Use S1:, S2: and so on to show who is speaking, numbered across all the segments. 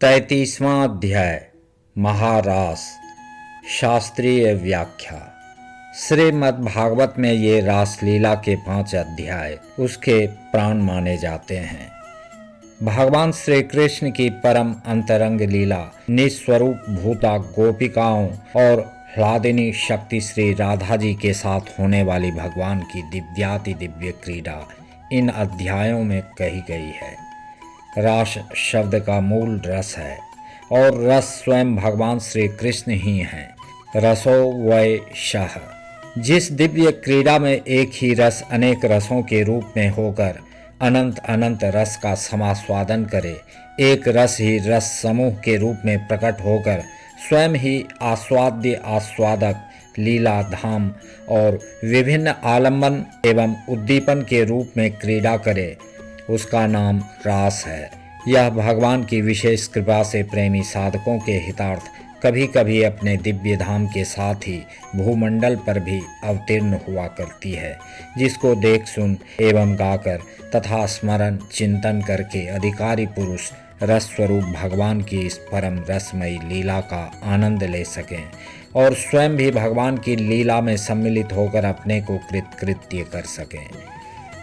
S1: 33वां अध्याय महारास। शास्त्रीय व्याख्या। श्रीमद् भागवत में ये रासलीला के 5 अध्याय उसके प्राण माने जाते हैं। भगवान श्री कृष्ण की परम अंतरंग लीला निस्वरूप भूता गोपिकाओं और ह्लादिनी शक्ति श्री राधा जी के साथ होने वाली भगवान की दिव्याति दिव्य क्रीड़ा इन अध्यायों में कही गई है। रास शब्द का मूल रस है और रस स्वयं भगवान श्री कृष्ण ही हैं। रसो वै शः। जिस दिव्य क्रीड़ा में एक ही रस अनेक रसों के रूप में होकर अनंत अनंत रस का समास्वादन करे, एक रस ही रस समूह के रूप में प्रकट होकर स्वयं ही आस्वाद्य आस्वादक लीला धाम और विभिन्न आलम्बन एवं उद्दीपन के रूप में क्रीड़ा करे, उसका नाम रास है। यह भगवान की विशेष कृपा से प्रेमी साधकों के हितार्थ कभी कभी अपने दिव्य धाम के साथ ही भूमंडल पर भी अवतीर्ण हुआ करती है, जिसको देख सुन एवं गाकर तथा स्मरण चिंतन करके अधिकारी पुरुष रस स्वरूप भगवान की इस परम रसमयी लीला का आनंद ले सकें और स्वयं भी भगवान की लीला में सम्मिलित होकर अपने को कृतकृत्य कर सकें।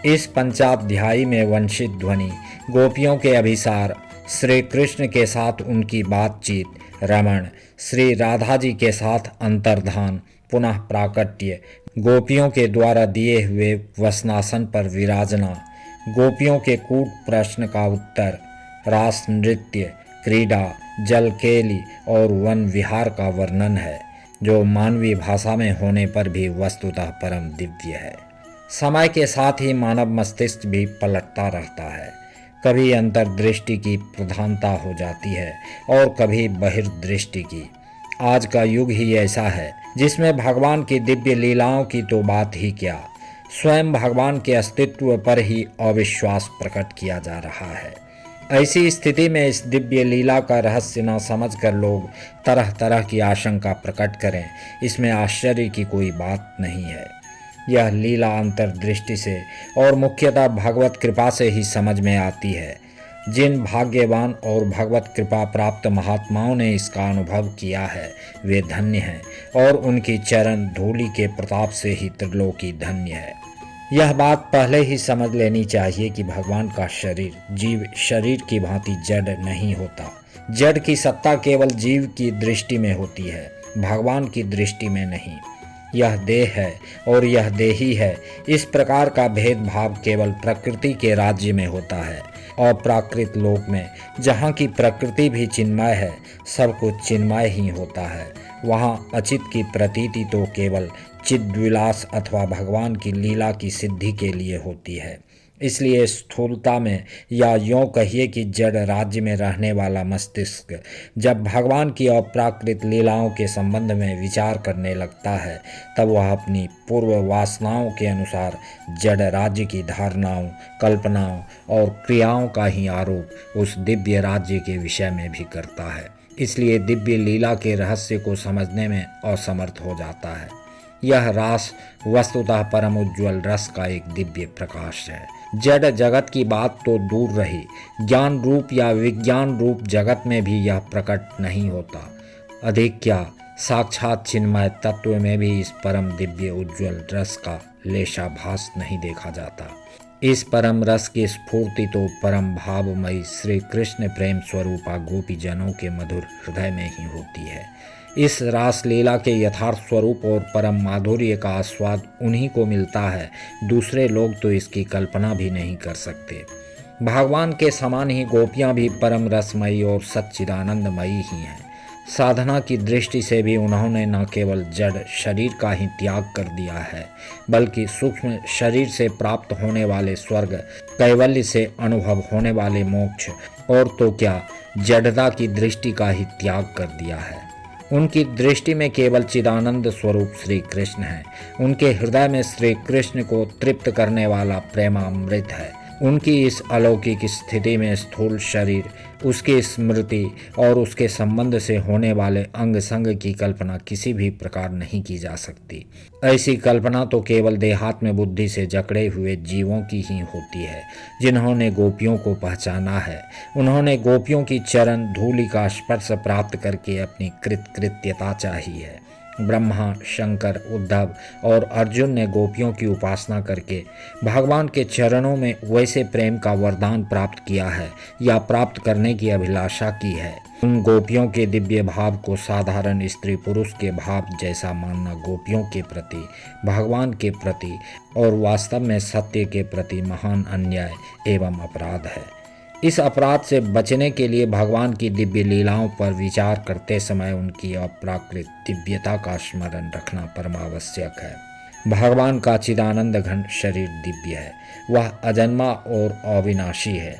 S1: इस पंचाध्यायी में वंशित ध्वनि, गोपियों के अभिसार, श्री कृष्ण के साथ उनकी बातचीत, रमण, श्री राधा जी के साथ अंतर्धान, पुनः प्राकट्य, गोपियों के द्वारा दिए हुए वसनासन पर विराजना, गोपियों के कूट प्रश्न का उत्तर, रास नृत्य, क्रीड़ा, जलकेली और वन विहार का वर्णन है, जो मानवीय भाषा में होने पर भी वस्तुतः परम दिव्य है। समय के साथ ही मानव मस्तिष्क भी पलटता रहता है। कभी अंतर्दृष्टि की प्रधानता हो जाती है और कभी बहिर्दृष्टि की। आज का युग ही ऐसा है जिसमें भगवान की दिव्य लीलाओं की तो बात ही क्या, स्वयं भगवान के अस्तित्व पर ही अविश्वास प्रकट किया जा रहा है। ऐसी स्थिति में इस दिव्य लीला का रहस्य न समझकर लोग तरह तरह की आशंका प्रकट करें, इसमें आश्चर्य की कोई बात नहीं है। यह लीला अंतर्दृष्टि से और मुख्यतः भगवत कृपा से ही समझ में आती है। जिन भाग्यवान और भगवत कृपा प्राप्त महात्माओं ने इसका अनुभव किया है, वे धन्य हैं और उनकी चरण धूलि के प्रताप से ही त्रिलोकी धन्य है। यह बात पहले ही समझ लेनी चाहिए कि भगवान का शरीर जीव शरीर की भांति जड़ नहीं होता। जड़ की सत्ता केवल जीव की दृष्टि में होती है, भगवान की दृष्टि में नहीं। यह देह है और यह देही है, इस प्रकार का भेदभाव केवल प्रकृति के राज्य में होता है। और प्राकृत लोक में जहाँ की प्रकृति भी चिन्मय है, सब कुछ चिन्मय ही होता है। वहाँ अचित की प्रतीति तो केवल चिद्विलास अथवा भगवान की लीला की सिद्धि के लिए होती है। इसलिए स्थूलता में या यों कहिए कि जड़ राज्य में रहने वाला मस्तिष्क जब भगवान की अप्राकृत लीलाओं के संबंध में विचार करने लगता है, तब वह अपनी पूर्व वासनाओं के अनुसार जड़ राज्य की धारणाओं, कल्पनाओं और क्रियाओं का ही आरोप उस दिव्य राज्य के विषय में भी करता है। इसलिए दिव्य लीला के रहस्य को समझने में असमर्थ हो जाता है। यह रास वस्तुतः परम उज्ज्वल रस का एक दिव्य प्रकाश है। जड़ जगत की बात तो दूर रही, ज्ञान रूप या विज्ञान रूप जगत में भी यह प्रकट नहीं होता। अधिक क्या, साक्षात चिन्मय तत्व में भी इस परम दिव्य उज्ज्वल रस का लेशाभास नहीं देखा जाता। इस परम रस की स्फूर्ति तो परम भावमयी श्री कृष्ण प्रेम स्वरूपा गोपी जनों के मधुर हृदय में ही होती है। इस रास लीला के यथार्थ स्वरूप और परम माधुर्य का आस्वाद उन्हीं को मिलता है, दूसरे लोग तो इसकी कल्पना भी नहीं कर सकते। भगवान के समान ही गोपियां भी परम रसमयी और सच्चिदानंदमयी ही हैं। साधना की दृष्टि से भी उन्होंने न केवल जड़ शरीर का ही त्याग कर दिया है, बल्कि सूक्ष्म शरीर से प्राप्त होने वाले स्वर्ग, कैवल्य से अनुभव होने वाले मोक्ष और तो क्या जड़ता की दृष्टि का ही त्याग कर दिया है। उनकी दृष्टि में केवल चिदानंद स्वरूप श्री कृष्ण है। उनके हृदय में श्री कृष्ण को तृप्त करने वाला प्रेमामृत है। उनकी इस अलौकिक स्थिति में स्थूल शरीर, उसकी स्मृति और उसके संबंध से होने वाले अंग संग की कल्पना किसी भी प्रकार नहीं की जा सकती। ऐसी कल्पना तो केवल देहात्म बुद्धि से जकड़े हुए जीवों की ही होती है। जिन्होंने गोपियों को पहचाना है, उन्होंने गोपियों की चरण धूलि का स्पर्श प्राप्त करके अपनी कृतकृत्यता चाही है। ब्रह्मा, शंकर, उद्धव और अर्जुन ने गोपियों की उपासना करके भगवान के चरणों में वैसे प्रेम का वरदान प्राप्त किया है या प्राप्त करने की अभिलाषा की है। उन गोपियों के दिव्य भाव को साधारण स्त्री पुरुष के भाव जैसा मानना गोपियों के प्रति, भगवान के प्रति और वास्तव में सत्य के प्रति महान अन्याय एवं अपराध है। इस अपराध से बचने के लिए भगवान की दिव्य लीलाओं पर विचार करते समय उनकी अप्राकृत दिव्यता का स्मरण रखना परमावश्यक है। भगवान का चिदानंद घन शरीर दिव्य है, वह अजन्मा और अविनाशी है,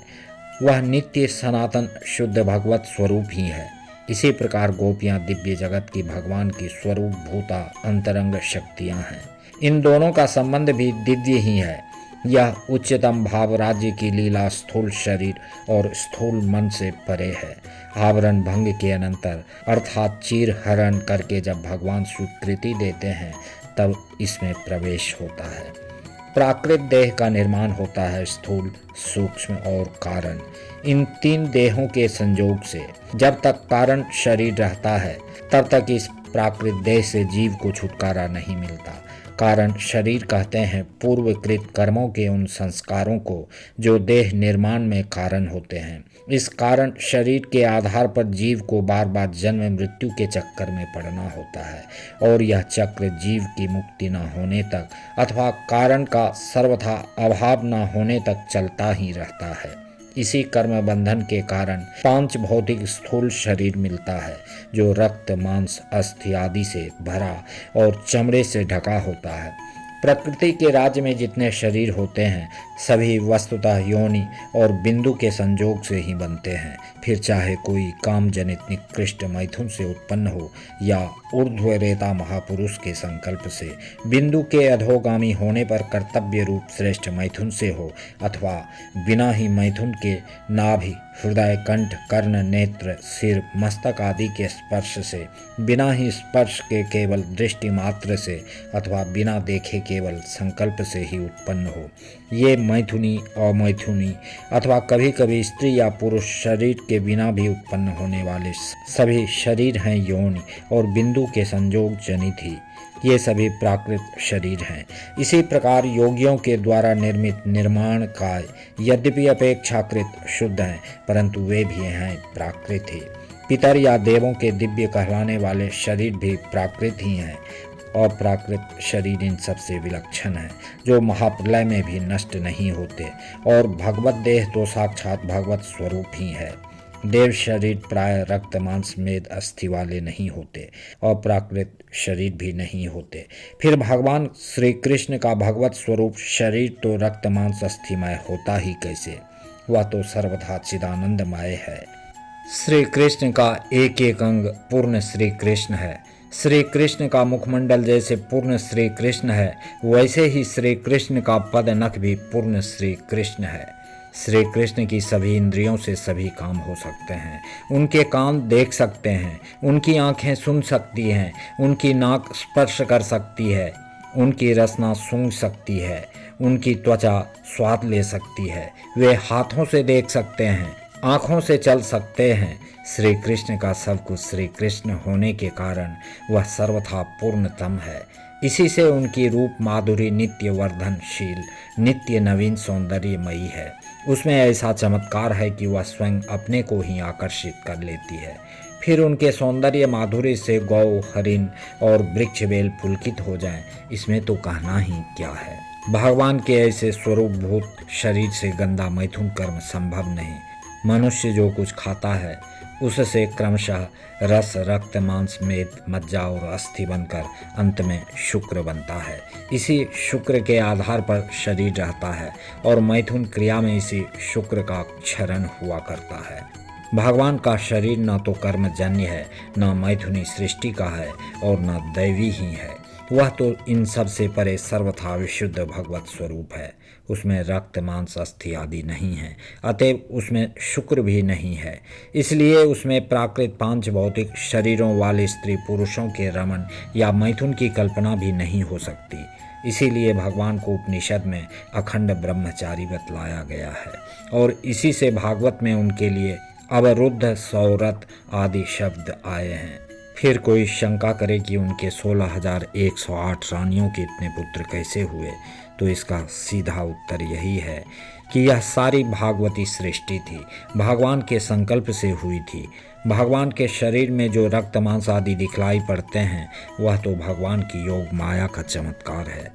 S1: वह नित्य सनातन शुद्ध भगवत स्वरूप ही है। इसी प्रकार गोपियाँ दिव्य जगत की भगवान की स्वरूप भूता अंतरंग शक्तियाँ हैं। इन दोनों का संबंध भी दिव्य ही है। यह उच्चतम भाव राज्य की लीला स्थूल शरीर और स्थूल मन से परे है। आवरण भंग के अनंतर अर्थात चीर हरण करके जब भगवान स्वीकृति देते हैं तब इसमें प्रवेश होता है। प्राकृत देह का निर्माण होता है स्थूल, सूक्ष्म और कारण। इन तीन देहों के संयोग से जब तक कारण शरीर रहता है तब तक इस प्राकृत देह से जीव को छुटकारा नहीं मिलता। कारण शरीर कहते हैं पूर्वकृत कर्मों के उन संस्कारों को जो देह निर्माण में कारण होते हैं। इस कारण शरीर के आधार पर जीव को बार बार जन्म मृत्यु के चक्कर में पड़ना होता है और यह चक्र जीव की मुक्ति न होने तक अथवा कारण का सर्वथा अभाव न होने तक चलता ही रहता है। इसी कर्म बंधन के कारण पांच भौतिक स्थूल शरीर मिलता है जो रक्त, मांस, अस्थि आदि से भरा और चमड़े से ढका होता है। प्रकृति के राज्य में जितने शरीर होते हैं सभी वस्तुतः योनि और बिंदु के संयोग से ही बनते हैं। फिर चाहे कोई काम जनित निकृष्ट मैथुन से उत्पन्न हो या ऊर्ध्वरेता महापुरुष के संकल्प से बिंदु के अधोगामी होने पर कर्तव्य रूप श्रेष्ठ मैथुन से हो, अथवा बिना ही मैथुन के नाभि, हृदय, कंठ, कर्ण, नेत्र, सिर, मस्तक आदि के स्पर्श से, बिना ही स्पर्श के केवल दृष्टि मात्र से अथवा बिना देखे केवल संकल्प से ही उत्पन्न हो। ये मैथुनी, अमैथुनी अथवा कभी कभी स्त्री या पुरुष शरीर के बिना भी उत्पन्न होने वाले सभी शरीर हैं योनि और बिंदु के संयोग जनित ही। ये सभी प्राकृत शरीर हैं। इसी प्रकार योगियों के द्वारा निर्मित निर्माण काय यद्यपि अपेक्षाकृत शुद्ध हैं परंतु वे भी हैं प्राकृत ही। पितर या देवों के दिव्य कहलाने वाले शरीर भी प्राकृत ही हैं। और प्राकृत शरीर इन सबसे विलक्षण है जो महाप्रलय में भी नष्ट नहीं होते। और भगवत देह तो साक्षात भगवत स्वरूप ही है। देव शरीर प्राय रक्त, मांस, मेद, अस्थि वाले नहीं होते और प्राकृत शरीर भी नहीं होते। फिर भगवान श्री कृष्ण का भगवत स्वरूप शरीर तो रक्त, मांस, अस्थिमय होता ही कैसे? वह तो सर्वथा चिदानंदमय है। श्री कृष्ण का एक एक अंग पूर्ण श्री कृष्ण है। श्री कृष्ण का मुखमंडल जैसे पूर्ण श्री कृष्ण है वैसे ही श्री कृष्ण का पद नख भी पूर्ण श्री कृष्ण है। श्री कृष्ण की सभी इंद्रियों से सभी काम हो सकते हैं। उनके कान देख सकते हैं, उनकी आंखें सुन सकती हैं, उनकी नाक स्पर्श कर सकती है, उनकी रसना सूंघ सकती है, उनकी त्वचा स्वाद ले सकती है, वे हाथों से देख सकते हैं, आँखों से चल सकते हैं। श्री कृष्ण का सब कुछ श्री कृष्ण होने के कारण वह सर्वथा पूर्णतम है। इसी से उनकी रूप माधुरी नित्य वर्धनशील, नित्य नवीन सौंदर्यमयी है। उसमें ऐसा चमत्कार है कि वह स्वयं अपने को ही आकर्षित कर लेती है। फिर उनके सौंदर्य माधुरी से गौ, हरिण और वृक्ष बेल पुलकित हो जाएं, इसमें तो कहना ही क्या है। भगवान के ऐसे स्वरूपभूत शरीर से गंदा मैथुन कर्म संभव नहीं। मनुष्य जो कुछ खाता है उससे क्रमशः रस, रक्त, मांस, मेद, मज्जा और अस्थि बनकर अंत में शुक्र बनता है। इसी शुक्र के आधार पर शरीर रहता है और मैथुन क्रिया में इसी शुक्र का क्षरण हुआ करता है। भगवान का शरीर न तो कर्मजन्य है, न मैथुनी सृष्टि का है और न दैवी ही है। वह तो इन सब से परे सर्वथा विशुद्ध भगवत स्वरूप है। उसमें रक्त मांस अस्थि आदि नहीं है, अतएव उसमें शुक्र भी नहीं है। इसलिए उसमें प्राकृत पांच भौतिक शरीरों वाले स्त्री पुरुषों के रमण या मैथुन की कल्पना भी नहीं हो सकती। इसीलिए भगवान को उपनिषद में अखंड ब्रह्मचारी बतलाया गया है और इसी से भागवत में उनके लिए अवरुद्ध, सौरथ आदि शब्द आए हैं। फिर कोई शंका करे कि उनके 16,108 रानियों के इतने पुत्र कैसे हुए, तो इसका सीधा उत्तर यही है कि यह सारी भागवती सृष्टि थी, भगवान के संकल्प से हुई थी। भगवान के शरीर में जो रक्त मांस आदि दिखलाई पड़ते हैं वह तो भगवान की योग माया का चमत्कार है।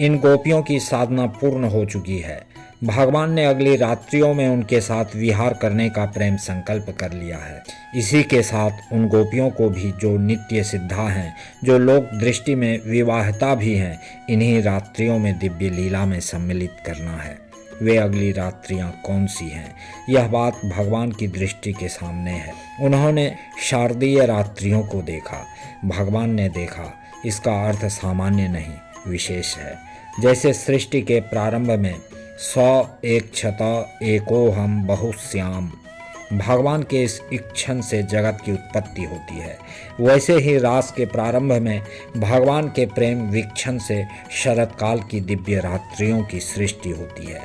S1: इन गोपियों की साधना पूर्ण हो चुकी है। भगवान ने अगली रात्रियों में उनके साथ विहार करने का प्रेम संकल्प कर लिया है। इसी के साथ उन गोपियों को भी जो नित्य सिद्धा हैं, जो लोक दृष्टि में विवाहिता भी हैं, इन्हीं रात्रियों में दिव्य लीला में सम्मिलित करना है। वे अगली रात्रियां कौन सी हैं, यह बात भगवान की दृष्टि के सामने है। उन्होंने शारदीय रात्रियों को देखा, भगवान ने देखा। इसका अर्थ सामान्य नहीं, विशेष है। जैसे सृष्टि के प्रारंभ में 100 एक क्षत एको हम बहुश्याम, भगवान के इस इच्छन से जगत की उत्पत्ति होती है, वैसे ही रास के प्रारंभ में भगवान के प्रेम वीक्षण से शरतकाल की दिव्य रात्रियों की सृष्टि होती है।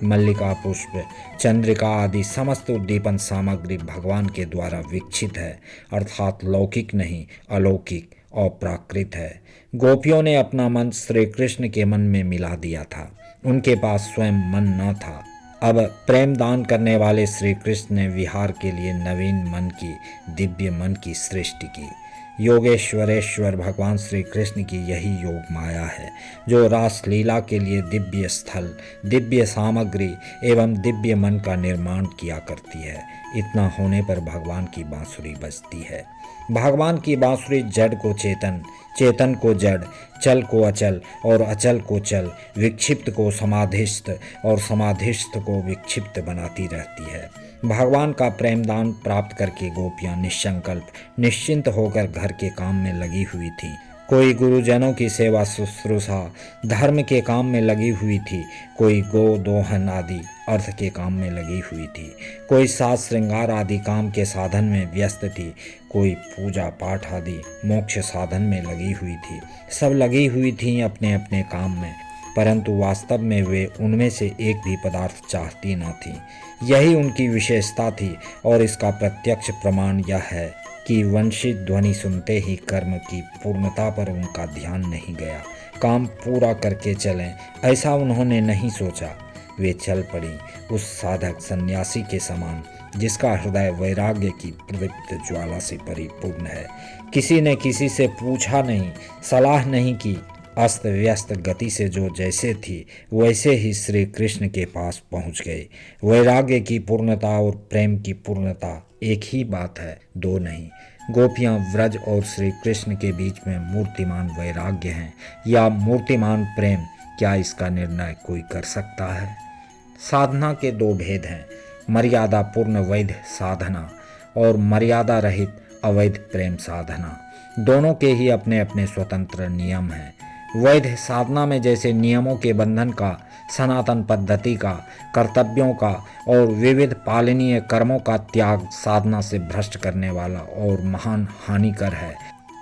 S1: मल्लिका पुष्प, चंद्रिका आदि समस्त उद्दीपन सामग्री भगवान के द्वारा विकसित है, अर्थात लौकिक नहीं, अलौकिक और प्राकृत है। गोपियों ने अपना मन श्री कृष्ण के मन में मिला दिया था, उनके पास स्वयं मन न था। अब प्रेम दान करने वाले श्री कृष्ण ने विहार के लिए नवीन मन की, दिव्य मन की सृष्टि की। योगेश्वरेश्वर भगवान श्री कृष्ण की यही योग माया है, जो रास लीला के लिए दिव्य स्थल, दिव्य सामग्री एवं दिव्य मन का निर्माण किया करती है। इतना होने पर भगवान की बांसुरी बजती है। भगवान की बांसुरी जड़ को चेतन, चेतन को जड़, चल को अचल और अचल को चल, विक्षिप्त को समाधिस्थ और समाधिस्थ को विक्षिप्त बनाती रहती है। भगवान का प्रेम दान प्राप्त करके गोपियां निसंकल्प, निश्चिंत होकर घर के काम में लगी हुई थी। कोई गुरुजनों की सेवा शुश्रूषा, धर्म के काम में लगी हुई थी, कोई गो दोहन आदि अर्थ के काम में लगी हुई थी, कोई साज श्रृंगार आदि काम के साधन में व्यस्त थी, कोई पूजा पाठ आदि मोक्ष साधन में लगी हुई थी। सब लगी हुई थी अपने अपने काम में, परंतु वास्तव में वे उनमें से एक भी पदार्थ चाहती न थी। यही उनकी विशेषता थी और इसका प्रत्यक्ष प्रमाण यह है कि वंशित ध्वनि सुनते ही कर्म की पूर्णता पर उनका ध्यान नहीं गया। काम पूरा करके चलें, ऐसा उन्होंने नहीं सोचा। वे चल पड़ी उस साधक सन्यासी के समान, जिसका हृदय वैराग्य की प्रदीप्त ज्वाला से परिपूर्ण है। किसी ने किसी से पूछा नहीं, सलाह नहीं की, अस्त व्यस्त गति से जो जैसे थी वैसे ही श्री कृष्ण के पास पहुंच गए। वैराग्य की पूर्णता और प्रेम की पूर्णता एक ही बात है, दो नहीं। गोपियां व्रज और श्री कृष्ण के बीच में मूर्तिमान वैराग्य हैं या मूर्तिमान प्रेम, क्या इसका निर्णय कोई कर सकता है? साधना के दो भेद हैं, मर्यादा पूर्ण वैध साधना और मर्यादा रहित अवैध प्रेम साधना। दोनों के ही अपने अपने स्वतंत्र नियम हैं। वैध साधना में जैसे नियमों के बंधन का, सनातन पद्धति का, कर्तव्यों का और विविध पालनीय कर्मों का त्याग साधना से भ्रष्ट करने वाला और महान हानिकर है,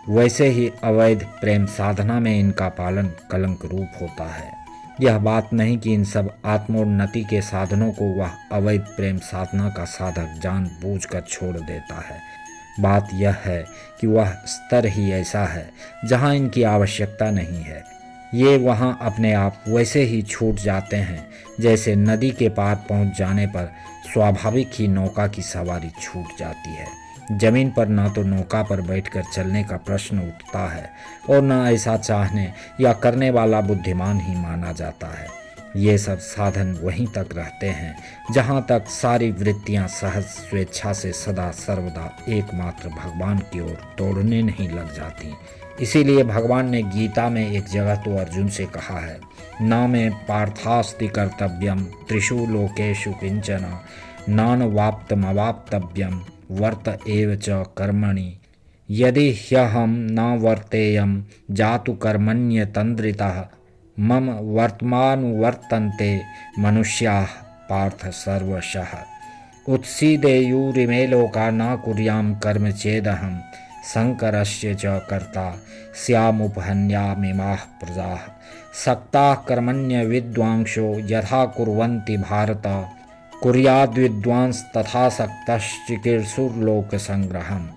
S1: वैसे ही अवैध प्रेम साधना में इनका पालन कलंक रूप होता है। यह बात नहीं कि इन सब आत्मोन्नति के साधनों को वह अवैध प्रेम साधना का साधक जानबूझकर छोड़ देता है। बात यह है कि वह स्तर ही ऐसा है जहाँ इनकी आवश्यकता नहीं है। ये वहाँ अपने आप वैसे ही छूट जाते हैं जैसे नदी के पार पहुँच जाने पर स्वाभाविक ही नौका की सवारी छूट जाती है। जमीन पर ना तो नौका पर बैठकर चलने का प्रश्न उठता है और न ऐसा चाहने या करने वाला बुद्धिमान ही माना जाता है। ये सब साधन वहीं तक रहते हैं जहाँ तक सारी वृत्तियाँ सहज स्वेच्छा से सदा सर्वदा एकमात्र भगवान की ओर दौड़ने नहीं लग जाती। इसीलिए भगवान ने गीता में एक जगह तो अर्जुन से कहा है, न मे पार्थास्ति कर्तव्यम त्रिषु लोकेषु किंचन नानवाप्तमवाप्तव्यम वर्त एव च कर्मणि यदि ह्यहम न वर्तेयम जातु कर्मण्यतन्द्रितः मम वर्तमानुवर्तन्ते मनुष्याः पार्थ सर्वशः उत्सीदेयुरिमे लोका न कुर्यां कर्म चेदहं शङ्करस्य च कर्ता स्यामुपहन्यामिमाः प्रजाः सक्ताः कर्मण्य विद्वांसो यथा कुर्वन्ति भारत कुर्याद्विद्वांस तथा सक्तश्चिकीर्षुर्लोक संग्रहम्।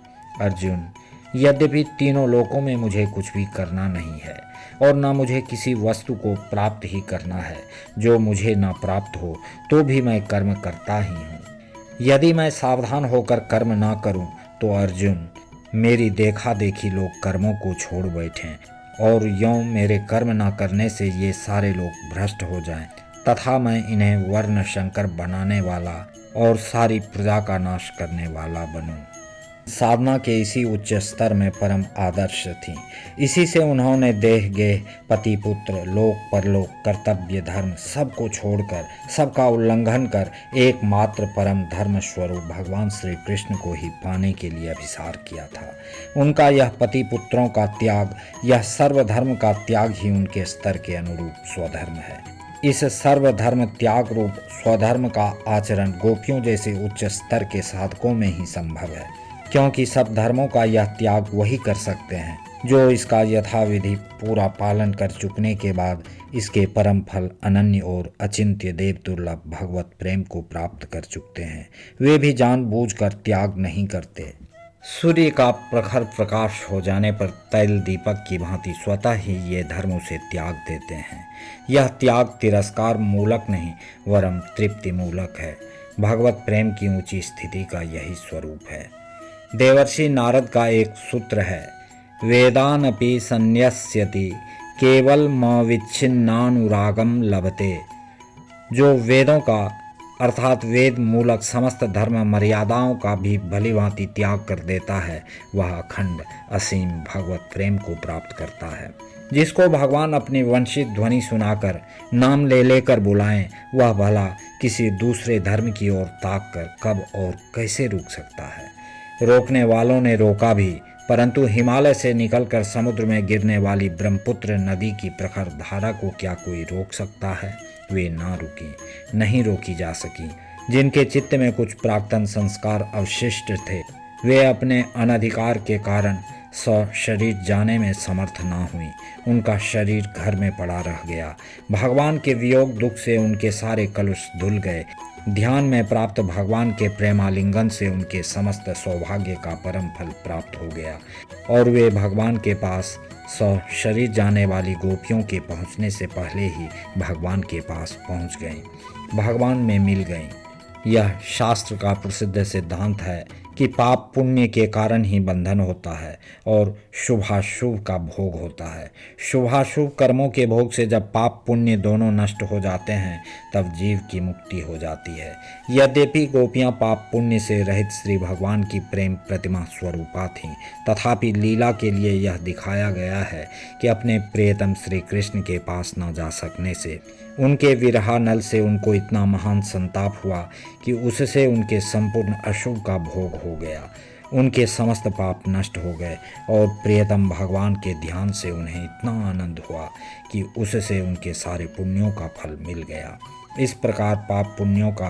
S1: अर्जुन, यद्यपि तीनों लोकों में मुझे कुछ भी करना नहीं है और न मुझे किसी वस्तु को प्राप्त ही करना है, जो मुझे न प्राप्त हो तो भी मैं कर्म करता ही हूँ। यदि मैं सावधान होकर कर्म न करूँ तो अर्जुन, मेरी देखा देखी लोग कर्मों को छोड़ बैठें और यों मेरे कर्म न करने से ये सारे लोग भ्रष्ट हो जाएं तथा मैं इन्हें वर्ण शंकर बनाने वाला और सारी प्रजा का नाश करने वाला बनूं। साधना के इसी उच्च स्तर में परम आदर्श थी। इसी से उन्होंने देह गेह पति पुत्र लोक परलोक कर्तव्य धर्म सबको छोड़कर सबका उल्लंघन कर एकमात्र परम धर्म स्वरूप भगवान श्री कृष्ण को ही पाने के लिए अभिसार किया था। उनका यह पति पुत्रों का त्याग, यह सर्वधर्म का त्याग ही उनके स्तर के अनुरूप स्वधर्म है। इस सर्वधर्म त्याग रूप स्वधर्म का आचरण गोपियों जैसे उच्च स्तर के साधकों में ही संभव है, क्योंकि सब धर्मों का यह त्याग वही कर सकते हैं जो इसका यथाविधि पूरा पालन कर चुकने के बाद इसके परम फल अनन्य और अचिंत्य देव दुर्लभ भगवत प्रेम को प्राप्त कर चुकते हैं। वे भी जानबूझकर त्याग नहीं करते। सूर्य का प्रखर प्रकाश हो जाने पर तैल दीपक की भांति स्वतः ही ये धर्म उसे त्याग देते हैं। यह त्याग तिरस्कार मूलक नहीं वरम तृप्ति मूलक है। भगवत प्रेम की ऊंची स्थिति का यही स्वरूप है। देवर्षि नारद का एक सूत्र है, वेदानपि संन्यस्यति केवलमविच्छिन्नानुरागम लभते। जो वेदों का अर्थात वेद मूलक समस्त धर्म मर्यादाओं का भी भली भांति त्याग कर देता है, वह अखंड असीम भगवत प्रेम को प्राप्त करता है। जिसको भगवान अपनी वंशित ध्वनि सुनाकर नाम ले लेकर बुलाएं, वह भला किसी दूसरे धर्म की ओर ताक कर कब और कैसे रोक सकता है। रोकने वालों ने रोका भी, परंतु हिमालय से निकलकर समुद्र में गिरने वाली ब्रह्मपुत्र नदी की प्रखर धारा को क्या कोई रोक सकता है। वे ना रुकी, नहीं रोकी जा सकी। जिनके चित्त में कुछ प्राक्तन संस्कार अवशिष्ट थे, वे अपने अनधिकार के कारण शरीर जाने में समर्थ ना हुई। उनका शरीर घर में पड़ा रह गया। भगवान के वियोग दुख से उनके सारे कलुष धुल गए। ध्यान में प्राप्त भगवान के प्रेमालिंगन से उनके समस्त सौभाग्य का परम फल प्राप्त हो गया और वे भगवान के पास शरीर जाने वाली गोपियों के पहुंचने से पहले ही भगवान के पास पहुंच गईं, भगवान में मिल गईं। यह शास्त्र का प्रसिद्ध सिद्धांत है कि पाप पुण्य के कारण ही बंधन होता है और शुभाशुभ का भोग होता है। शुभाशुभ कर्मों के भोग से जब पाप पुण्य दोनों नष्ट हो जाते हैं, तब जीव की मुक्ति हो जाती है। यद्यपि गोपियां पाप पुण्य से रहित श्री भगवान की प्रेम प्रतिमा स्वरूपा थीं, तथापि लीला के लिए यह दिखाया गया है कि अपने प्रियतम श्री कृष्ण के पास न जा सकने से उनके विरहानल से उनको इतना महान संताप हुआ कि उससे उनके संपूर्ण अशुभ का भोग हो गया। उनके समस्त पाप नष्ट हो गए और प्रियतम भगवान के ध्यान से उन्हें इतना आनंद हुआ कि उससे उनके सारे पुण्यों का फल मिल गया। इस प्रकार पाप पुण्यों का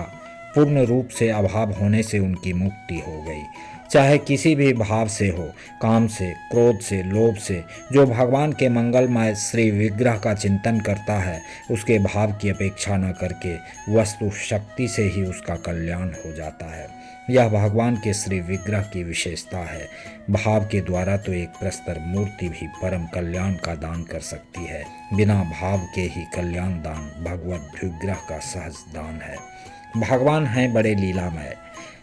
S1: पूर्ण रूप से अभाव होने से उनकी मुक्ति हो गई। चाहे किसी भी भाव से हो, काम से, क्रोध से, लोभ से, जो भगवान के मंगलमय श्री विग्रह का चिंतन करता है, उसके भाव की अपेक्षा न करके वस्तु शक्ति से ही उसका कल्याण हो जाता है। यह भगवान के श्री विग्रह की विशेषता है। भाव के द्वारा तो एक प्रस्तर मूर्ति भी परम कल्याण का दान कर सकती है। बिना भाव के ही कल्याण दान भगवत विग्रह का सहज दान है। भगवान हैं बड़े लीलामय।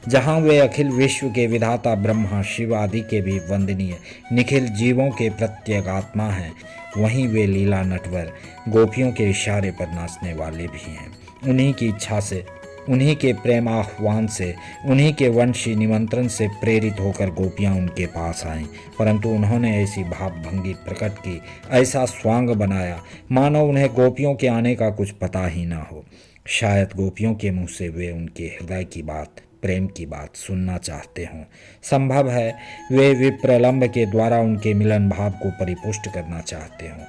S1: जहाँ वे अखिल विश्व के विधाता ब्रह्मा शिव आदि के भी वंदनीय निखिल जीवों के प्रत्यगात्मा हैं, वहीं वे लीला नटवर गोपियों के इशारे पर नाचने वाले भी हैं। उन्हीं की इच्छा से, उन्हीं के प्रेम आह्वान से, उन्हीं के वंशी निमंत्रण से प्रेरित होकर गोपियां उनके पास आईं, परंतु उन्होंने ऐसी भावभंगी प्रकट की, ऐसा स्वांग बनाया मानो उन्हें गोपियों के आने का कुछ पता ही ना हो। शायद गोपियों के मुँह से वे उनके हृदय की बात, प्रेम की बात सुनना चाहते हों। संभव है वे विप्रलंब के द्वारा उनके मिलन भाव को परिपुष्ट करना चाहते हों।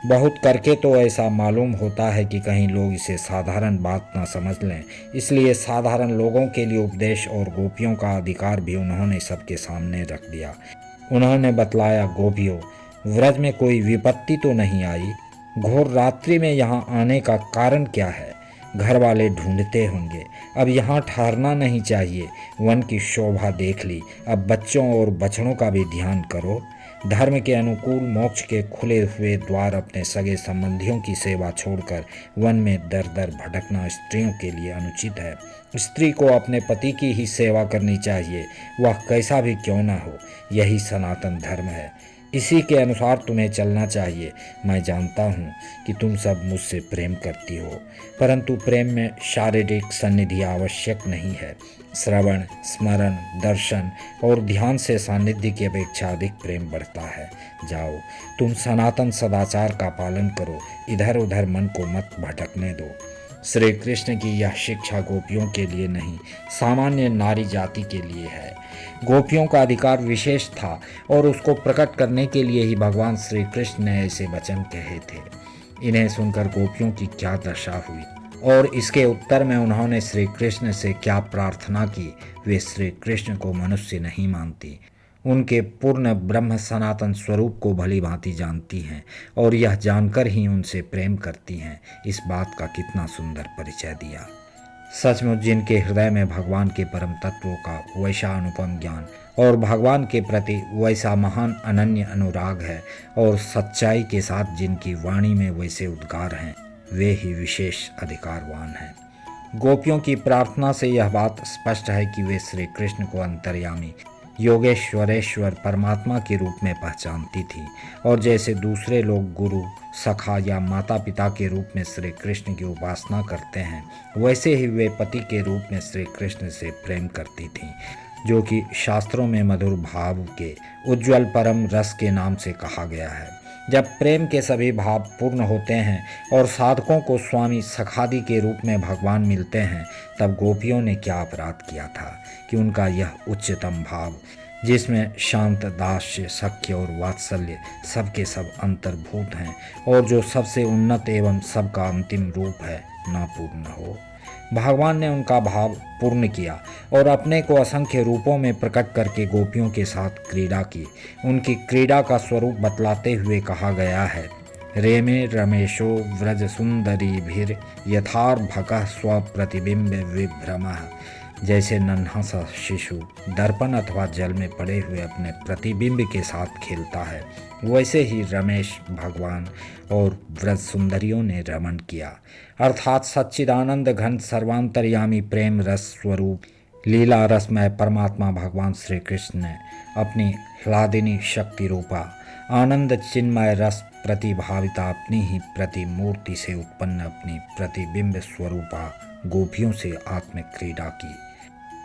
S1: बहुत करके तो ऐसा मालूम होता है कि कहीं लोग इसे साधारण बात ना समझ लें, इसलिए साधारण लोगों के लिए उपदेश और गोपियों का अधिकार भी उन्होंने सबके सामने रख दिया। उन्होंने बतलाया, गोपियों, व्रज में कोई विपत्ति तो नहीं आई? घोर रात्रि में यहाँ आने का कारण क्या है? घर वाले ढूंढते होंगे। अब यहाँ ठहरना नहीं चाहिए। वन की शोभा देख ली, अब बच्चों और बछड़ों का भी ध्यान करो। धर्म के अनुकूल मोक्ष के खुले हुए द्वार अपने सगे संबंधियों की सेवा छोड़कर वन में दर दर भटकना स्त्रियों के लिए अनुचित है। स्त्री को अपने पति की ही सेवा करनी चाहिए, वह कैसा भी क्यों ना हो। यही सनातन धर्म है, इसी के अनुसार तुम्हें चलना चाहिए। मैं जानता हूँ कि तुम सब मुझसे प्रेम करती हो, परंतु प्रेम में शारीरिक सन्निधि आवश्यक नहीं है। श्रवण, स्मरण, दर्शन और ध्यान से सानिध्य की अपेक्षा अधिक प्रेम बढ़ता है। जाओ, तुम सनातन सदाचार का पालन करो, इधर उधर मन को मत भटकने दो। श्री कृष्ण की यह शिक्षा गोपियों के लिए नहीं, सामान्य नारी जाति के लिए है। गोपियों का अधिकार विशेष था और उसको प्रकट करने के लिए ही भगवान श्री कृष्ण ने ऐसे वचन कहे थे। इन्हें सुनकर गोपियों की क्या दशा हुई और इसके उत्तर में उन्होंने श्री कृष्ण से क्या प्रार्थना की। वे श्री कृष्ण को मनुष्य नहीं मानती, उनके पूर्ण ब्रह्म सनातन स्वरूप को भली भांति जानती हैं और यह जानकर ही उनसे प्रेम करती हैं। इस बात का कितना सुंदर परिचय दिया। सचमुच जिनके हृदय में भगवान के परम तत्वों का वैसा अनुपम ज्ञान और भगवान के प्रति वैसा महान अनन्य अनुराग है और सच्चाई के साथ जिनकी वाणी में वैसे उद्गार हैं, वे ही विशेष अधिकारवान हैं। गोपियों की प्रार्थना से यह बात स्पष्ट है कि वे श्री कृष्ण को अंतर्यामी योगेश्वरेश्वर परमात्मा के रूप में पहचानती थी और जैसे दूसरे लोग गुरु, सखा या माता पिता के रूप में श्री कृष्ण की उपासना करते हैं, वैसे ही वे पति के रूप में श्री कृष्ण से प्रेम करती थीं, जो कि शास्त्रों में मधुर भाव के उज्ज्वल परम रस के नाम से कहा गया है। जब प्रेम के सभी भाव पूर्ण होते हैं और साधकों को स्वामी सखादी के रूप में भगवान मिलते हैं, तब गोपियों ने क्या अपराध किया था कि उनका यह उच्चतम भाव, जिसमें शांत, दास्य, सख्य और वात्सल्य सबके सब अंतर्भूत हैं और जो सबसे उन्नत एवं सबका अंतिम रूप है, ना पूर्ण हो। भगवान ने उनका भाव पूर्ण किया और अपने को असंख्य रूपों में प्रकट करके गोपियों के साथ क्रीड़ा की। उनकी क्रीड़ा का स्वरूप बतलाते हुए कहा गया है, रेमे रमेशो व्रज सुंदरी भीर यथार्भकः स्वप्रतिबिंब विभ्रमः। जैसे नन्हा सा शिशु दर्पण अथवा जल में पड़े हुए अपने प्रतिबिंब के साथ खेलता है, वैसे ही रमेश, भगवान और व्रज सुंदरियों ने रमण किया। अर्थात सच्चिदानंद घन सर्वांतर्यामी प्रेम रस स्वरूप लीला रसमय परमात्मा भगवान श्री कृष्ण ने अपनी ह्लादिनी शक्ति रूपा आनंद चिन्मय रस प्रतिभाविता अपनी ही प्रतिमूर्ति से उत्पन्न अपनी प्रतिबिंब स्वरूपा गोपियों से आत्म क्रीड़ा की।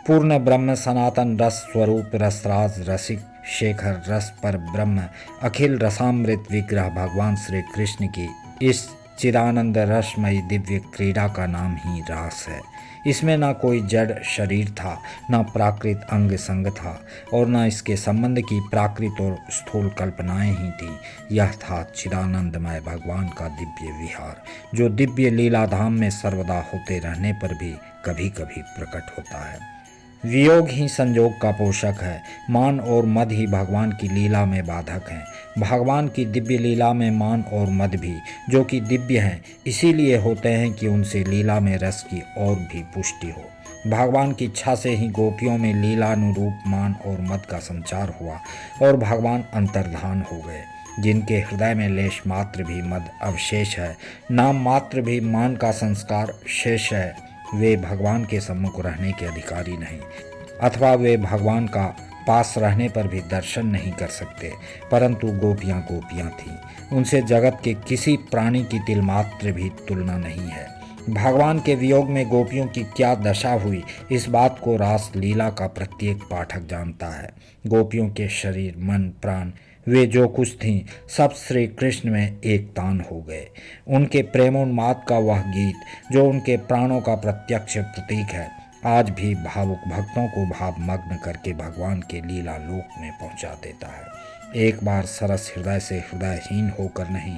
S1: पूर्ण ब्रह्म सनातन रस स्वरूप रसराज रसिक शेखर रस पर ब्रह्म अखिल रसामृत विग्रह भगवान श्री कृष्ण की इस चिदानंद रसमयी दिव्य क्रीड़ा का नाम ही रास है। इसमें ना कोई जड़ शरीर था, ना प्राकृत अंग संग था और ना इसके संबंध की प्राकृत और स्थूल कल्पनाएं ही थी। यह था चिदानंदमय भगवान का दिव्य विहार, जो दिव्य लीला धाम में सर्वदा होते रहने पर भी कभी कभी प्रकट होता है। वियोग ही संयोग का पोषक है, मान और मद ही भगवान की लीला में बाधक हैं। भगवान की दिव्य लीला में मान और मद भी, जो कि दिव्य हैं, इसीलिए होते हैं कि उनसे लीला में रस की और भी पुष्टि हो। भगवान की इच्छा से ही गोपियों में लीलानुरूप मान और मद का संचार हुआ और भगवान अंतर्धान हो गए। जिनके हृदय में लेश मात्र भी मद अवशेष है, नाम मात्र भी मान का संस्कार शेष है, वे भगवान के सम्मुख रहने के अधिकारी नहीं, अथवा वे भगवान का पास रहने पर भी दर्शन नहीं कर सकते। परंतु गोपियाँ गोपियाँ थीं, उनसे जगत के किसी प्राणी की तिलमात्र भी तुलना नहीं है। भगवान के वियोग में गोपियों की क्या दशा हुई, इस बात को रास लीला का प्रत्येक पाठक जानता है। गोपियों के शरीर, मन, प्राण, वे जो कुछ थीं, सब श्री कृष्ण में एक तान हो गए। उनके प्रेमोन्माद का वह गीत, जो उनके प्राणों का प्रत्यक्ष प्रतीक है, आज भी भावुक भक्तों को भावमग्न करके भगवान के लीला लोक में पहुंचा देता है। एक बार सरस हृदय से हृदयहीन होकर नहीं,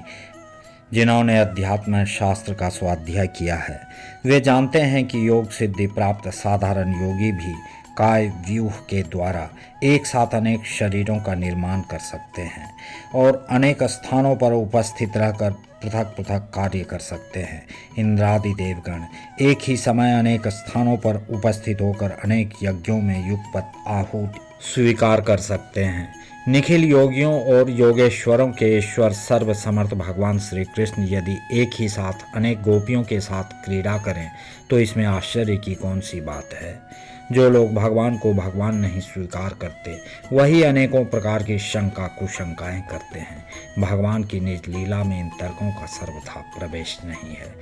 S1: जिन्होंने अध्यात्म शास्त्र का स्वाध्याय किया है वे जानते हैं कि योग सिद्धि प्राप्त साधारण योगी भी काय व्यूह के द्वारा एक साथ अनेक शरीरों का निर्माण कर सकते हैं और अनेक स्थानों पर उपस्थित रहकर पृथक पृथक कार्य कर सकते हैं। इंद्रादि देवगण एक ही समय अनेक स्थानों पर उपस्थित होकर अनेक यज्ञों में युगपत आहुति स्वीकार कर सकते हैं। निखिल योगियों और योगेश्वरों के ईश्वर सर्व समर्थ भगवान श्री कृष्ण यदि एक ही साथ अनेक गोपियों के साथ क्रीड़ा करें तो इसमें आश्चर्य की कौन सी बात है। जो लोग भगवान को भगवान नहीं स्वीकार करते वही अनेकों प्रकार की शंका कुशंकाएं करते हैं। भगवान की निज लीला में इन तर्कों का सर्वथा प्रवेश नहीं है।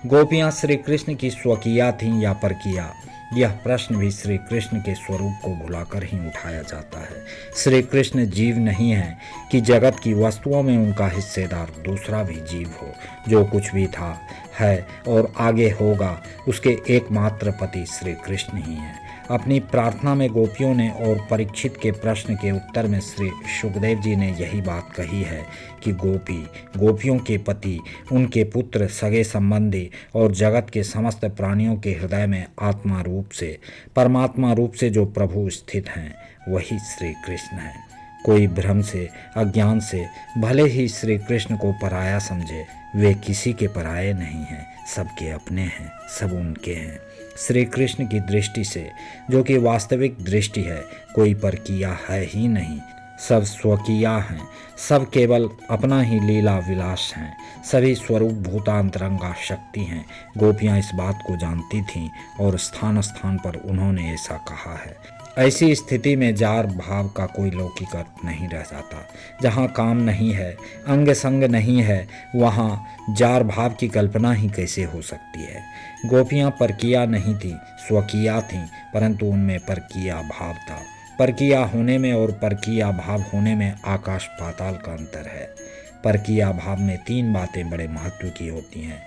S1: गोपियां श्री कृष्ण की स्वकीया थीं या परकीया, यह प्रश्न भी श्री कृष्ण के स्वरूप को भुलाकर ही उठाया जाता है। श्री कृष्ण जीव नहीं है कि जगत की वस्तुओं में उनका हिस्सेदार दूसरा भी जीव हो। जो कुछ भी था, है और आगे होगा उसके एकमात्र पति श्री कृष्ण ही हैं। अपनी प्रार्थना में गोपियों ने और परीक्षित के प्रश्न के उत्तर में श्री सुखदेव जी ने यही बात कही है कि गोपियों के पति, उनके पुत्र, सगे संबंधी और जगत के समस्त प्राणियों के हृदय में आत्मा रूप से, परमात्मा रूप से जो प्रभु स्थित हैं वही श्री कृष्ण हैं। कोई भ्रम से, अज्ञान से भले ही श्री कृष्ण को पराया समझे, वे किसी के पराये नहीं हैं, सबके अपने हैं, सब उनके हैं। श्री कृष्ण की दृष्टि से, जो कि वास्तविक दृष्टि है, कोई परकीया है ही नहीं, सब स्वकीया हैं, सब केवल अपना ही लीला विलास हैं, सभी स्वरूप भूतांतरंगा शक्ति हैं। गोपियां इस बात को जानती थीं और स्थान स्थान पर उन्होंने ऐसा कहा है। ऐसी स्थिति में जार भाव का कोई लौकिक अर्थ नहीं रह जाता। जहाँ काम नहीं है, अंग संग नहीं है, वहाँ जार भाव की कल्पना ही कैसे हो सकती है। गोपियाँ परकिया नहीं थीं, स्वकीया थीं, परंतु उनमें परकिया भाव था। परकिया होने में और परकिया भाव होने में आकाश पाताल का अंतर है। परकिया भाव में तीन बातें बड़े महत्व की होती हैं: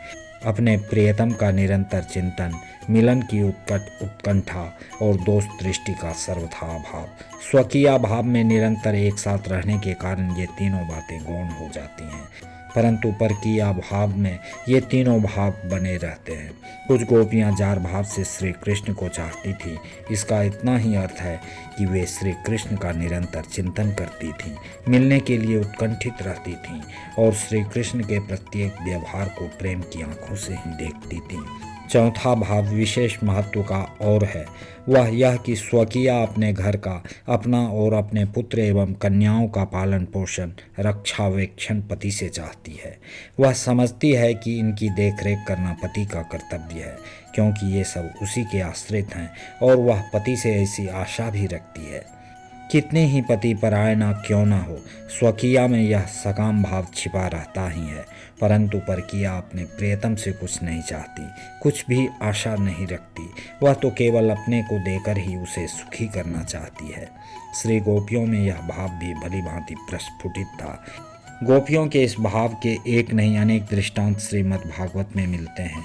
S1: अपने प्रियतम का निरंतर चिंतन, मिलन की उत्कंठा और दोस्त दृष्टि का सर्वथा अभाव। स्वकीय भाव में निरंतर एक साथ रहने के कारण ये तीनों बातें गौण हो जाती हैं, परंतु परकीय भाव में ये तीनों भाव बने रहते हैं। कुछ गोपियां जार भाव से श्री कृष्ण को चाहती थीं। इसका इतना ही अर्थ है कि वे श्री कृष्ण का निरंतर चिंतन करती थीं, मिलने के लिए उत्कंठित रहती थीं और श्री कृष्ण के प्रत्येक व्यवहार को प्रेम की आंखों से ही देखती थीं। चौथा भाव विशेष महत्व का और है, वह यह कि स्वकीय अपने घर का, अपना और अपने पुत्र एवं कन्याओं का पालन पोषण, रक्षावेक्षण पति से चाहती है। वह समझती है कि इनकी देखरेख करना पति का कर्तव्य है, क्योंकि ये सब उसी के आश्रित हैं और वह पति से ऐसी आशा भी रखती है। कितने ही पति पराये ना क्यों ना हो, स्वकीया में यह सकाम भाव छिपा रहता ही है, परंतु परकीया अपने प्रियतम से कुछ नहीं चाहती, कुछ भी आशा नहीं रखती। वह तो केवल अपने को देकर ही उसे सुखी करना चाहती है। श्री गोपियों में यह भाव भी भली भांति प्रस्फुटित था। गोपियों के इस भाव के एक नहीं अनेक दृष्टांत श्रीमद् भागवत में मिलते हैं।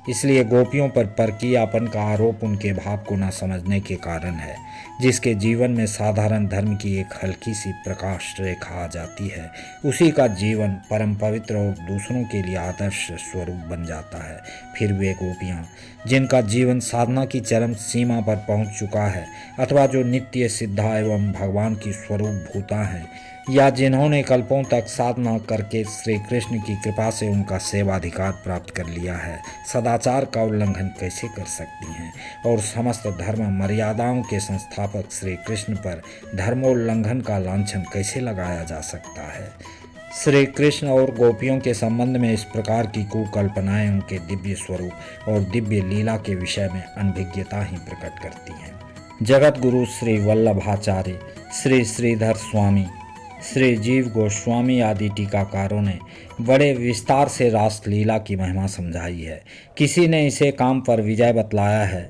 S1: इसलिए गोपियों पर परकीयापन का आरोप उनके भाव को न समझने के कारण है। जिसके जीवन में साधारण धर्म की एक हल्की सी प्रकाश रेखा आ जाती है, उसी का जीवन परम पवित्र और दूसरों के लिए आदर्श स्वरूप बन जाता है। फिर वे गोपियाँ जिनका जीवन साधना की चरम सीमा पर पहुँच चुका है, अथवा जो नित्य सिद्धा एवं भगवान की स्वरूप भूता हैं, या जिन्होंने कल्पों तक साधना करके श्री कृष्ण की कृपा से उनका सेवाधिकार प्राप्त कर लिया है, सदाचार का उल्लंघन कैसे कर सकती हैं और समस्त धर्म मर्यादाओं के संस्थापक श्री कृष्ण पर धर्मोल्लंघन का लांछन कैसे लगाया जा सकता है। श्री कृष्ण और गोपियों के संबंध में इस प्रकार की कुकल्पनाएं उनके दिव्य स्वरूप और दिव्य लीला के विषय में अनभिज्ञता ही प्रकट करती हैं। जगत गुरु श्री वल्लभाचार्य, श्री श्रीधर स्वामी, श्री जीव गोस्वामी आदि टीकाकारों ने बड़े विस्तार से रासलीला की महिमा समझाई है। किसी ने इसे काम पर विजय बतलाया है,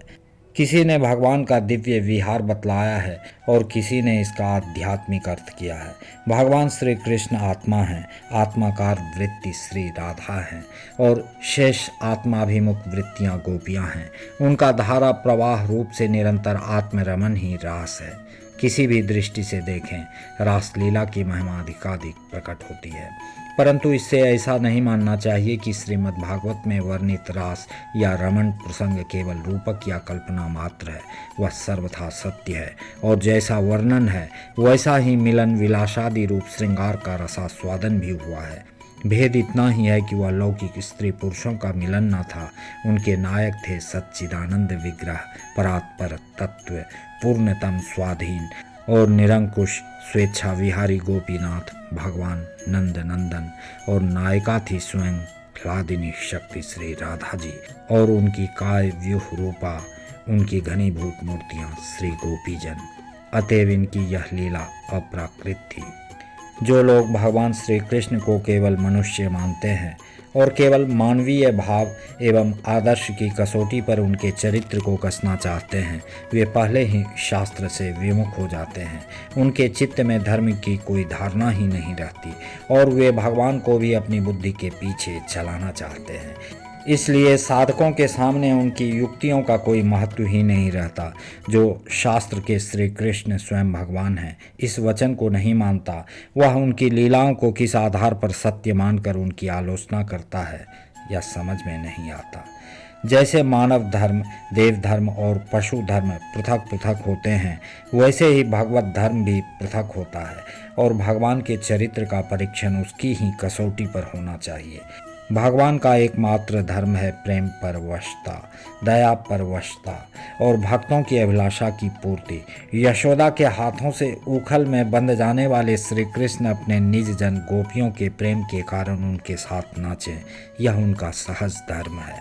S1: किसी ने भगवान का दिव्य विहार बतलाया है और किसी ने इसका आध्यात्मिक अर्थ किया है। भगवान श्री कृष्ण आत्मा हैं, आत्माकार वृत्ति श्री राधा हैं और शेष आत्माभिमुख वृत्तियाँ गोपियाँ हैं। उनका धारा प्रवाह रूप से निरंतर आत्मरमन ही रास है। किसी भी दृष्टि से देखें, रासलीला की महिमा अधिकाधिक प्रकट होती है। परंतु इससे ऐसा नहीं मानना चाहिए कि श्रीमद् भागवत में वर्णित रास या रमण प्रसंग केवल रूपक या कल्पना मात्र है। वह सर्वथा सत्य है और जैसा वर्णन है वैसा ही मिलन विलासादि रूप श्रृंगार का रसास्वादन भी हुआ है। भेद इतना ही है कि वह लौकिक स्त्री पुरुषों का मिलन न था। उनके नायक थे सच्चिदानंद विग्रह, परात्पर तत्व, पूर्णतम स्वाधीन और निरंकुश स्वेच्छा विहारी गोपीनाथ भगवान नंद नंदन, और नायिका थी स्वयं ह्लादिनी शक्ति श्री राधा जी, और उनकी काय व्यूह रूपा उनकी घनीभूत मूर्तियां श्री गोपीजन। अतएव इनकी यह लीला अप्राकृत थी। जो लोग भगवान श्री कृष्ण को केवल मनुष्य मानते हैं और केवल मानवीय भाव एवं आदर्श की कसौटी पर उनके चरित्र को कसना चाहते हैं, वे पहले ही शास्त्र से विमुख हो जाते हैं। उनके चित्त में धर्म की कोई धारणा ही नहीं रहती और वे भगवान को भी अपनी बुद्धि के पीछे चलाना चाहते हैं। इसलिए साधकों के सामने उनकी युक्तियों का कोई महत्व ही नहीं रहता। जो शास्त्र के श्री कृष्ण स्वयं भगवान हैं, इस वचन को नहीं मानता, वह उनकी लीलाओं को किस आधार पर सत्य मानकर उनकी आलोचना करता है, यह समझ में नहीं आता। जैसे मानव धर्म, देव धर्म और पशु धर्म पृथक पृथक होते हैं, वैसे ही भगवत धर्म भी पृथक होता है और भगवान के चरित्र का परीक्षण उसकी ही कसौटी पर होना चाहिए। भगवान का एकमात्र धर्म है प्रेम परवशता, दया परवशता और भक्तों की अभिलाषा की पूर्ति। यशोदा के हाथों से उखल में बंध जाने वाले श्री कृष्ण अपने निज जन गोपियों के प्रेम के कारण उनके साथ नाचें, यह उनका सहज धर्म है।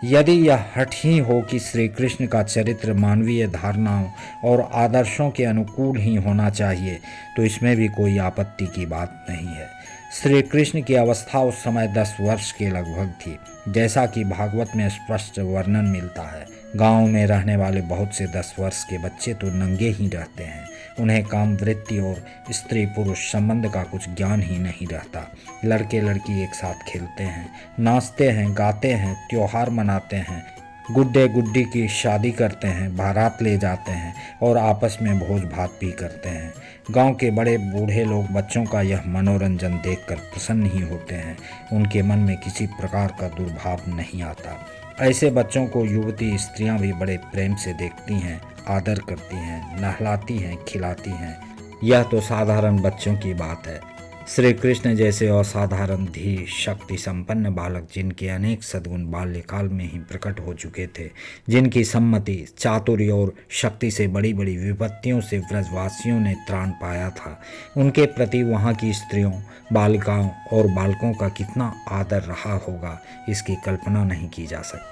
S1: यदि यह हठ ही हो कि श्री कृष्ण का चरित्र मानवीय धारणाओं और आदर्शों के अनुकूल ही होना चाहिए, तो इसमें भी कोई आपत्ति की बात नहीं है। श्री कृष्ण की अवस्था उस समय 10 वर्ष के लगभग थी, जैसा कि भागवत में स्पष्ट वर्णन मिलता है। गांव में रहने वाले बहुत से 10 वर्ष के बच्चे तो नंगे ही रहते हैं। उन्हें काम वृत्ति और स्त्री पुरुष संबंध का कुछ ज्ञान ही नहीं रहता। लड़के लड़की एक साथ खेलते हैं, नाचते हैं, गाते हैं, त्योहार मनाते हैं, गुड्डे गुड्डी की शादी करते हैं, बारात ले जाते हैं और आपस में भोज भात भी करते हैं। गांव के बड़े बूढ़े लोग बच्चों का यह मनोरंजन देखकर प्रसन्न ही होते हैं। उनके मन में किसी प्रकार का दुर्भाव नहीं आता। ऐसे बच्चों को युवती स्त्रियां भी बड़े प्रेम से देखती हैं, आदर करती हैं, नहलाती हैं, खिलाती हैं। यह तो साधारण बच्चों की बात है। श्री कृष्ण जैसे असाधारण धीर शक्ति संपन्न बालक, जिनके अनेक सद्गुण बाल्यकाल में ही प्रकट हो चुके थे, जिनकी सम्मति, चातुर्य और शक्ति से बड़ी बड़ी विपत्तियों से ब्रजवासियों ने त्राण पाया था, उनके प्रति वहाँ की स्त्रियों, बालिकाओं और बालकों का कितना आदर रहा होगा, इसकी कल्पना नहीं की जा सकती।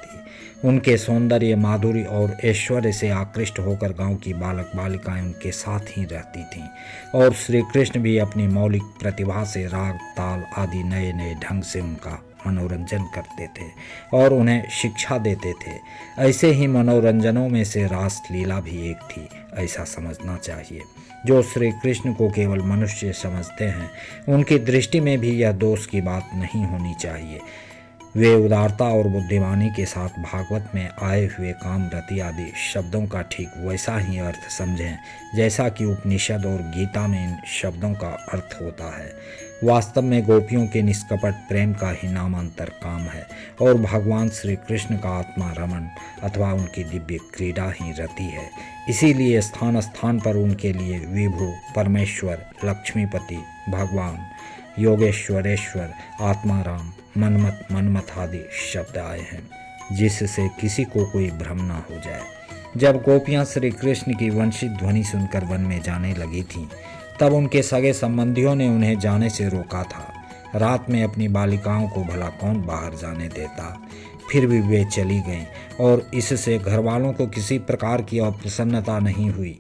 S1: उनके सौंदर्य, माधुर्य और ऐश्वर्य से आकृष्ट होकर गांव की बालक बालिकाएं उनके साथ ही रहती थीं और श्री कृष्ण भी अपनी मौलिक प्रतिभा से राग, ताल आदि नए नए ढंग से उनका मनोरंजन करते थे और उन्हें शिक्षा देते थे। ऐसे ही मनोरंजनों में से रास लीला भी एक थी, ऐसा समझना चाहिए। जो श्री कृष्ण को केवल मनुष्य समझते हैं, उनकी दृष्टि में भी यह दोष की बात नहीं होनी चाहिए। वे उदारता और बुद्धिमानी के साथ भागवत में आए हुए काम, रति आदि शब्दों का ठीक वैसा ही अर्थ समझें जैसा कि उपनिषद और गीता में इन शब्दों का अर्थ होता है। वास्तव में गोपियों के निष्कपट प्रेम का ही नामांतर काम है और भगवान श्री कृष्ण का आत्मा रमण अथवा उनकी दिव्य क्रीड़ा ही रति है। इसीलिए स्थान स्थान पर उनके लिए विभु, परमेश्वर, लक्ष्मीपति, भगवान, योगेश्वरेश्वर, आत्माराम, मनमत, मनमथ आदि शब्द आए हैं, जिससे किसी को कोई भ्रम न हो जाए। जब गोपियां श्री कृष्ण की वंशित ध्वनि सुनकर वन में जाने लगी थीं, तब उनके सगे संबंधियों ने उन्हें जाने से रोका था। रात में अपनी बालिकाओं को भला कौन बाहर जाने देता। फिर भी वे चली गईं और इससे घरवालों को किसी प्रकार की अप्रसन्नता नहीं हुई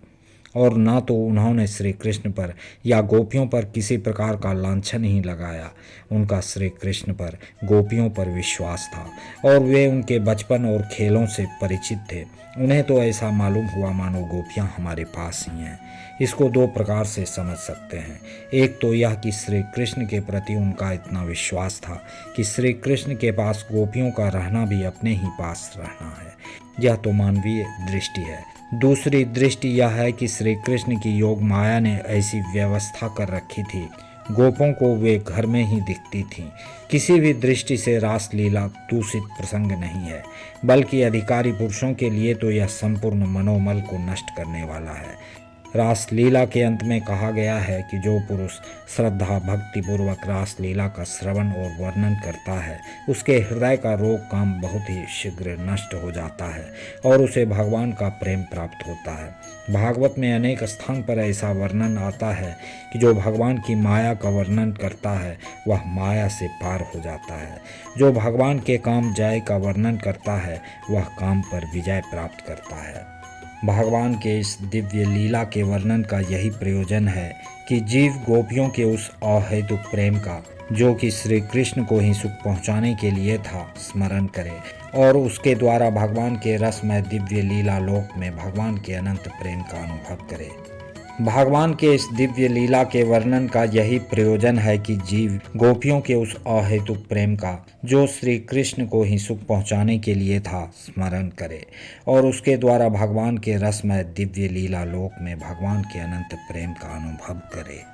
S1: और न तो उन्होंने श्री कृष्ण पर या गोपियों पर किसी प्रकार का लांछन ही लगाया। उनका श्री कृष्ण पर, गोपियों पर विश्वास था और वे उनके बचपन और खेलों से परिचित थे। उन्हें तो ऐसा मालूम हुआ मानो गोपियां हमारे पास ही हैं। इसको 2 प्रकार से समझ सकते हैं। एक तो यह कि श्री कृष्ण के प्रति उनका इतना विश्वास था कि श्री कृष्ण के पास गोपियों का रहना भी अपने ही पास रहना है। यह तो मानवीय दृष्टि है। दूसरी दृष्टि यह है कि श्री कृष्ण की योग माया ने ऐसी व्यवस्था कर रखी थी, गोपों को वे घर में ही दिखती थीं। किसी भी दृष्टि से रासलीला दूषित प्रसंग नहीं है, बल्कि अधिकारी पुरुषों के लिए तो यह संपूर्ण मनोमल को नष्ट करने वाला है। रासलीला के अंत में कहा गया है कि जो पुरुष श्रद्धा भक्ति पूर्वक रासलीला का श्रवण और वर्णन करता है, उसके हृदय का रोग काम बहुत ही शीघ्र नष्ट हो जाता है और उसे भगवान का प्रेम प्राप्त होता है। भागवत में अनेक स्थान पर ऐसा वर्णन आता है कि जो भगवान की माया का वर्णन करता है वह माया से पार हो जाता है। जो भगवान के काम जय का वर्णन करता है वह काम पर विजय प्राप्त करता है। भगवान के इस दिव्य लीला के वर्णन का यही प्रयोजन है कि जीव गोपियों के उस अहेतुक प्रेम का, जो कि श्री कृष्ण को ही सुख पहुंचाने के लिए था, स्मरण करे और उसके द्वारा भगवान के रसमय दिव्य लीला लोक में भगवान के अनंत प्रेम का अनुभव करे। भगवान के इस दिव्य लीला के वर्णन का यही प्रयोजन है कि जीव गोपियों के उस अहेतुक प्रेम का, जो श्री कृष्ण को ही सुख पहुंचाने के लिए था, स्मरण करे और उसके द्वारा भगवान के रसमय दिव्य लीला लोक में भगवान के अनंत प्रेम का अनुभव करे।